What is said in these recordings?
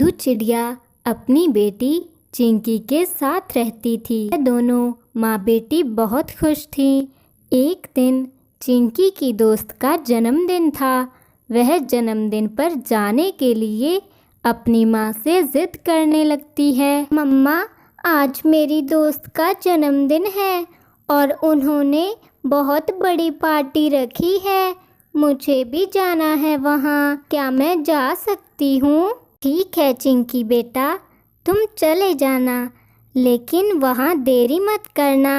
बिंदु चिड़िया अपनी बेटी चिंकी के साथ रहती थी। दोनों माँ बेटी बहुत खुश थीं। एक दिन चिंकी की दोस्त का जन्मदिन था। वह जन्मदिन पर जाने के लिए अपनी माँ से जिद करने लगती है। मम्मा, आज मेरी दोस्त का जन्मदिन है और उन्होंने बहुत बड़ी पार्टी रखी है। मुझे भी जाना है वहाँ। क्या मैं जा सकती हूँ? ठीक है चिंकी बेटा, तुम चले जाना, लेकिन वहाँ देरी मत करना।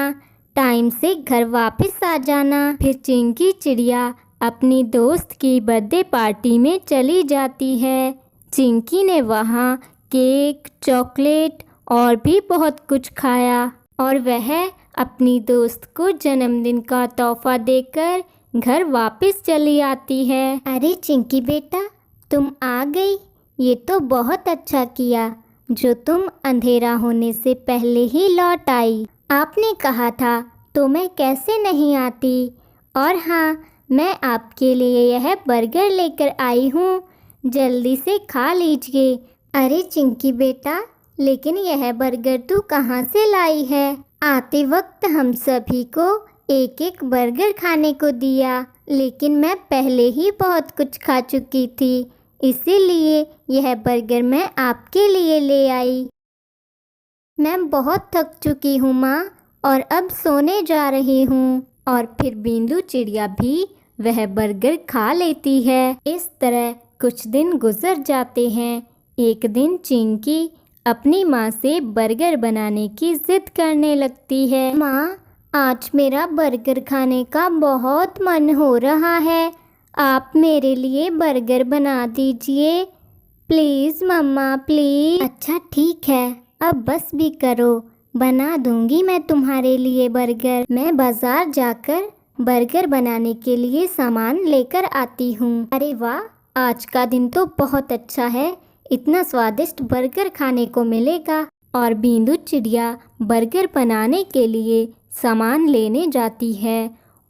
टाइम से घर वापस आ जाना। फिर चिंकी चिड़िया अपनी दोस्त की बर्थडे पार्टी में चली जाती है। चिंकी ने वहाँ केक, चॉकलेट और भी बहुत कुछ खाया और वह अपनी दोस्त को जन्मदिन का तोहफा देकर घर वापस चली आती है। अरे चिंकी बेटा, तुम आ गई। ये तो बहुत अच्छा किया जो तुम अंधेरा होने से पहले ही लौट आई। आपने कहा था तो मैं कैसे नहीं आती। और हाँ, मैं आपके लिए यह बर्गर लेकर आई हूँ, जल्दी से खा लीजिए। अरे चिंकी बेटा, लेकिन यह बर्गर तू कहाँ से लाई है? आते वक्त हम सभी को एक एक बर्गर खाने को दिया, लेकिन मैं पहले ही बहुत कुछ खा चुकी थी, इसीलिए यह बर्गर मैं आपके लिए ले आई। मैं बहुत थक चुकी हूँ माँ, और अब सोने जा रही हूँ। और फिर बिंदु चिड़िया भी वह बर्गर खा लेती है। इस तरह कुछ दिन गुजर जाते हैं। एक दिन चिंकी अपनी माँ से बर्गर बनाने की जिद करने लगती है। माँ, आज मेरा बर्गर खाने का बहुत मन हो रहा है। आप मेरे लिए बर्गर बना दीजिए प्लीज़ मम्मा, प्लीज़। अच्छा ठीक है, अब बस भी करो, बना दूंगी मैं तुम्हारे लिए बर्गर। मैं बाजार जाकर बर्गर बनाने के लिए सामान लेकर आती हूँ। अरे वाह, आज का दिन तो बहुत अच्छा है, इतना स्वादिष्ट बर्गर खाने को मिलेगा। और बिंदु चिड़िया बर्गर बनाने के लिए सामान लेने जाती है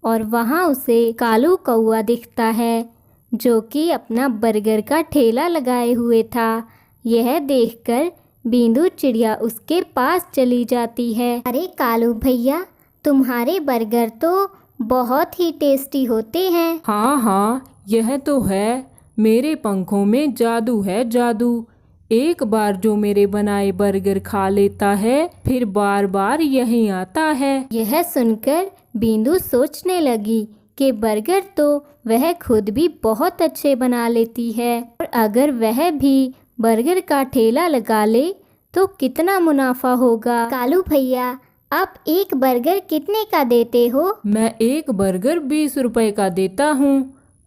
और वहाँ उसे कालू कौआ दिखता है, जो कि अपना बर्गर का ठेला लगाए हुए था। यह देखकर बिंदु चिड़िया उसके पास चली जाती है। अरे कालू भैया, तुम्हारे बर्गर तो बहुत ही टेस्टी होते हैं। हाँ हाँ, यह तो है। मेरे पंखों में जादू है, जादू। एक बार जो मेरे बनाए बर्गर खा लेता है, फिर बार बार यहीं आता है। यह सुनकर बिंदु सोचने लगी कि बर्गर तो वह खुद भी बहुत अच्छे बना लेती है, और अगर वह भी बर्गर का ठेला लगा ले तो कितना मुनाफा होगा। कालू भैया, आप एक बर्गर कितने का देते हो? मैं एक बर्गर 20 रुपए का देता हूँ।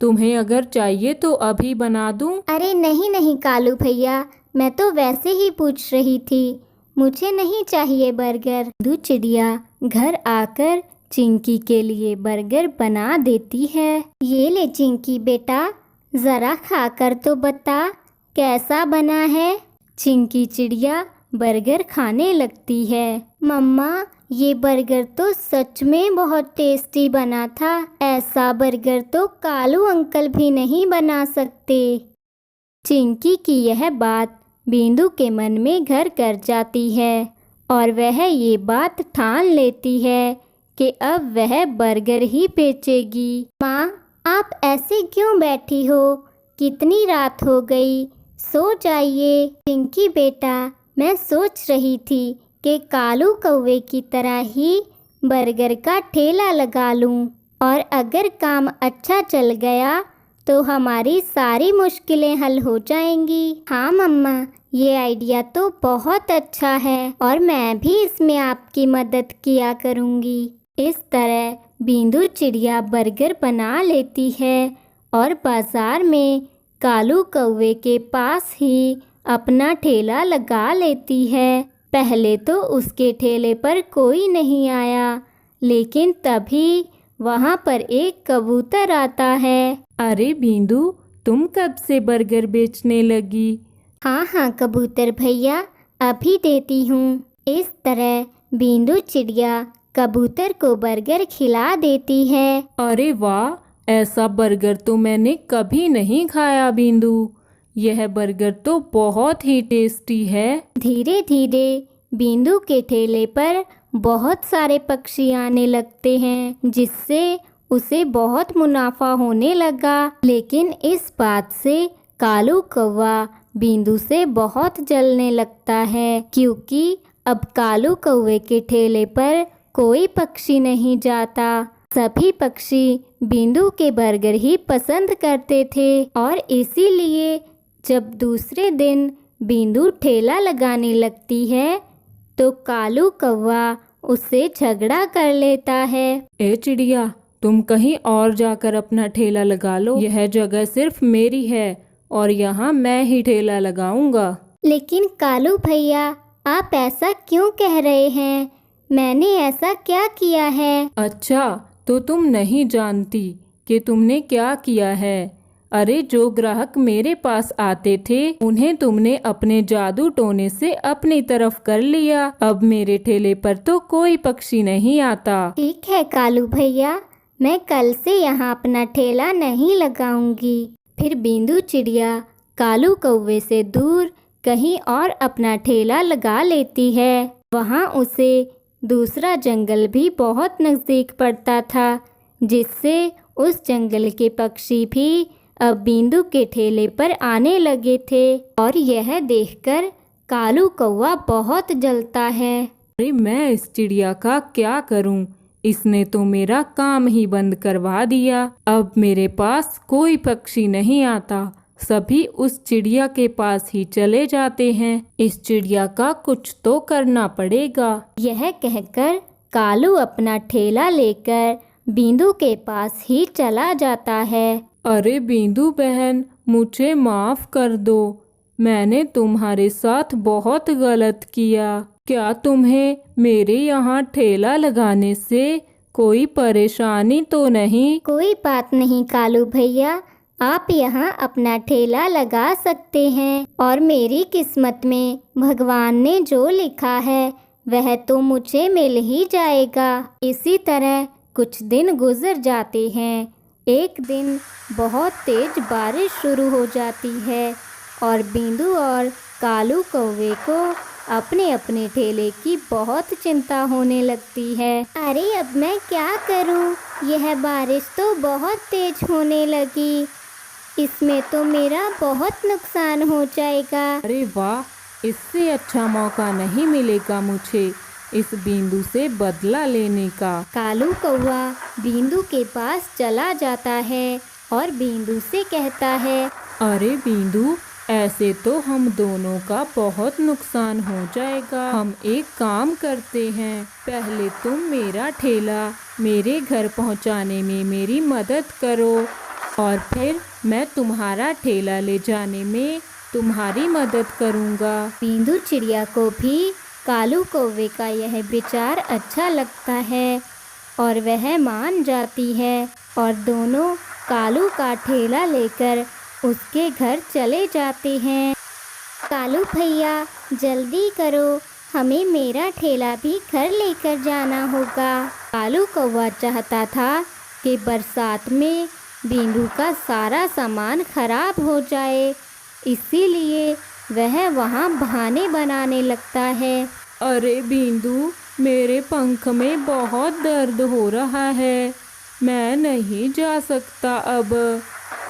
तुम्हें अगर चाहिए तो अभी बना दूँ? अरे नहीं नहीं कालू भैया, मैं तो वैसे ही पूछ रही थी, मुझे नहीं चाहिए बर्गर। बिंदु चिड़िया घर आकर चिंकी के लिए बर्गर बना देती है। ये ले चिंकी बेटा, ज़रा खाकर तो बता कैसा बना है। चिंकी चिड़िया बर्गर खाने लगती है। मम्मा, ये बर्गर तो सच में बहुत टेस्टी बना था। ऐसा बर्गर तो कालू अंकल भी नहीं बना सकते। चिंकी की यह बात बिंदु के मन में घर कर जाती है और वह ये बात ठान लेती है कि अब वह बर्गर ही बेचेगी। माँ, आप ऐसे क्यों बैठी हो? कितनी रात हो गई, सो जाइए। चिंकी बेटा, मैं सोच रही थी कि कालू कौवे की तरह ही बर्गर का ठेला लगा लूं, और अगर काम अच्छा चल गया तो हमारी सारी मुश्किलें हल हो जाएंगी। हाँ मम्मा, ये आइडिया तो बहुत अच्छा है और मैं भी इसमें आपकी मदद किया करूँगी। इस तरह बिंदु चिड़िया बर्गर बना लेती है और बाजार में कालू कौवे के पास ही अपना ठेला लगा लेती है। पहले तो उसके ठेले पर कोई नहीं आया, लेकिन तभी वहाँ पर एक कबूतर आता है। अरे बिंदु, तुम कब से बर्गर बेचने लगी? हाँ हाँ कबूतर भैया, अभी देती हूँ। इस तरह बिंदु चिड़िया कबूतर को बर्गर खिला देती है। अरे वाह, ऐसा बर्गर तो मैंने कभी नहीं खाया बिंदु। यह बर्गर तो बहुत ही टेस्टी है। धीरे धीरे बिंदु के ठेले पर बहुत सारे पक्षी आने लगते हैं, जिससे उसे बहुत मुनाफा होने लगा। लेकिन इस बात से कालू कौवा बिंदु से बहुत जलने लगता है, क्योंकि अब कालू कौवे के ठेले पर कोई पक्षी नहीं जाता। सभी पक्षी बिंदु के बर्गर ही पसंद करते थे और इसीलिए जब दूसरे दिन बिंदु ठेला लगाने लगती है तो कालू कौवा उससे झगड़ा कर लेता है। ए चिड़िया, तुम कहीं और जाकर अपना ठेला लगा लो। यह जगह सिर्फ मेरी है और यहाँ मैं ही ठेला लगाऊंगा। लेकिन कालू भैया, आप ऐसा क्यों कह रहे हैं? मैंने ऐसा क्या किया है? अच्छा, तो तुम नहीं जानती कि तुमने क्या किया है। अरे, जो ग्राहक मेरे पास आते थे उन्हें तुमने अपने जादू टोने से अपनी तरफ कर लिया। अब मेरे ठेले पर तो कोई पक्षी नहीं आता। ठीक है कालू भैया, मैं कल से यहाँ अपना ठेला नहीं लगाऊंगी। फिर बिंदु चिड़िया कालू कौवे से दूर कहीं और अपना ठेला लगा लेती है। वहाँ उसे दूसरा जंगल भी बहुत नज़दीक पड़ता था, जिससे उस जंगल के पक्षी भी अब बिंदु के ठेले पर आने लगे थे और यह देखकर कालू कौवा बहुत जलता है। अरे, मैं इस चिड़िया का क्या करूं? इसने तो मेरा काम ही बंद करवा दिया। अब मेरे पास कोई पक्षी नहीं आता, सभी उस चिड़िया के पास ही चले जाते हैं। इस चिड़िया का कुछ तो करना पड़ेगा। यह कहकर कालू अपना ठेला लेकर बिंदु के पास ही चला जाता है। अरे बिंदु बहन, मुझे माफ कर दो। मैंने तुम्हारे साथ बहुत गलत किया। क्या तुम्हें मेरे यहाँ ठेला लगाने से कोई परेशानी तो नहीं? कोई बात नहीं कालू भैया, आप यहाँ अपना ठेला लगा सकते हैं और मेरी किस्मत में भगवान ने जो लिखा है वह तो मुझे मिल ही जाएगा। इसी तरह कुछ दिन गुजर जाते हैं। एक दिन बहुत तेज बारिश शुरू हो जाती है और बिंदु और कालू कौवे को अपने अपने ठेले की बहुत चिंता होने लगती है। अरे, अब मैं क्या करूं? यह बारिश तो बहुत तेज होने लगी, इसमें तो मेरा बहुत नुकसान हो जाएगा। अरे वाह, इससे अच्छा मौका नहीं मिलेगा मुझे इस बिंदु से बदला लेने का। कालू कौवा बिंदु के पास चला जाता है और बिंदु से कहता है, अरे बिंदु, ऐसे तो हम दोनों का बहुत नुकसान हो जाएगा। हम एक काम करते हैं, पहले तुम मेरा ठेला मेरे घर पहुंचाने में मेरी मदद करो और फिर मैं तुम्हारा ठेला ले जाने में तुम्हारी मदद करूंगा। बिंदु चिड़िया को भी कालू कौवे का यह विचार अच्छा लगता है और वह मान जाती है और दोनों कालू का ठेला लेकर उसके घर चले जाते हैं। कालू भैया, जल्दी करो, हमें मेरा ठेला भी घर लेकर जाना होगा। कालू कौवा चाहता था कि बरसात में बिंदु का सारा सामान खराब हो जाए, इसीलिए वह वहाँ बहाने बनाने लगता है। अरे बिंदु, मेरे पंख में बहुत दर्द हो रहा है, मैं नहीं जा सकता अब,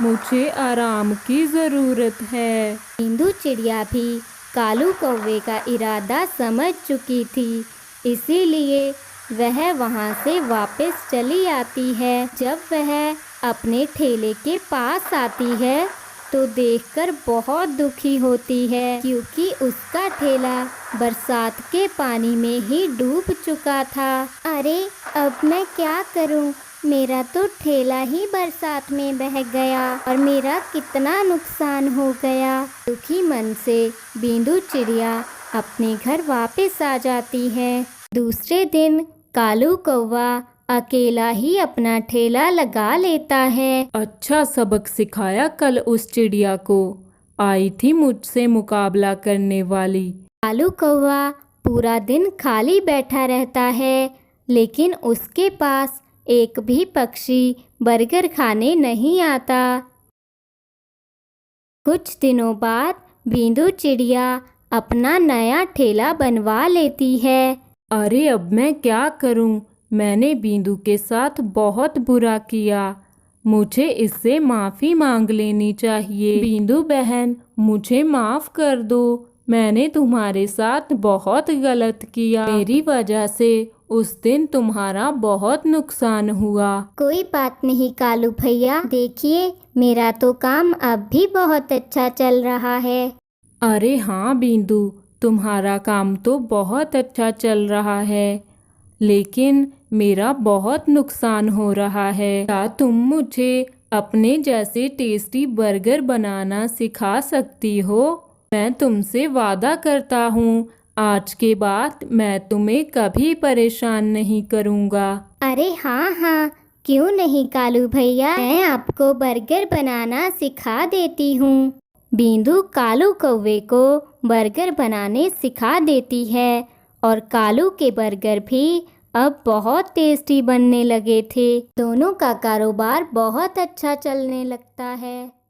मुझे आराम की ज़रूरत है। बिंदु चिड़िया भी कालू कौवे का इरादा समझ चुकी थी, इसीलिए वह वहाँ से वापस चली आती है। जब वह अपने ठेले के पास आती है तो देखकर बहुत दुखी होती है, क्योंकि उसका ठेला बरसात के पानी में ही डूब चुका था। अरे, अब मैं क्या करूं? मेरा तो ठेला ही बरसात में बह गया और मेरा कितना नुकसान हो गया। दुखी मन से बिंदु चिड़िया अपने घर वापस आ जाती है। दूसरे दिन कालू कौवा अकेला ही अपना ठेला लगा लेता है। अच्छा सबक सिखाया कल उस चिड़िया को, आई थी मुझसे मुकाबला करने वाली। कालू कौवा पूरा दिन खाली बैठा रहता है, लेकिन उसके पास एक भी पक्षी बर्गर खाने नहीं आता। कुछ दिनों बाद बींदू चिड़िया अपना नया ठेला बनवा लेती है। अरे अब मैं क्या करूं? मैंने बींदू के साथ बहुत बुरा किया। मुझे इससे माफ़ी मांग लेनी चाहिए। बींदू बहन, मुझे माफ़ कर दो। मैंने तुम्हारे साथ बहुत गलत किया। मेरी वजह से उस दिन तुम्हारा बहुत नुकसान हुआ। कोई बात नहीं कालू भैया, देखिए मेरा तो काम अब भी बहुत अच्छा चल रहा है। अरे हाँ बींदू, तुम्हारा काम तो बहुत अच्छा चल रहा है, लेकिन मेरा बहुत नुकसान हो रहा है। क्या तुम मुझे अपने जैसे टेस्टी बर्गर बनाना सिखा सकती हो? मैं तुमसे वादा करता हूँ, आज के बाद मैं तुम्हें कभी परेशान नहीं करूँगा। अरे हाँ हाँ, क्यों नहीं कालू भैया, मैं आपको बर्गर बनाना सिखा देती हूँ। बींदू कालू कौवे को बर्गर बनाने सिखा देती है और कालू के बर्गर भी अब बहुत टेस्टी बनने लगे थे। दोनों का कारोबार बहुत अच्छा चलने लगता है।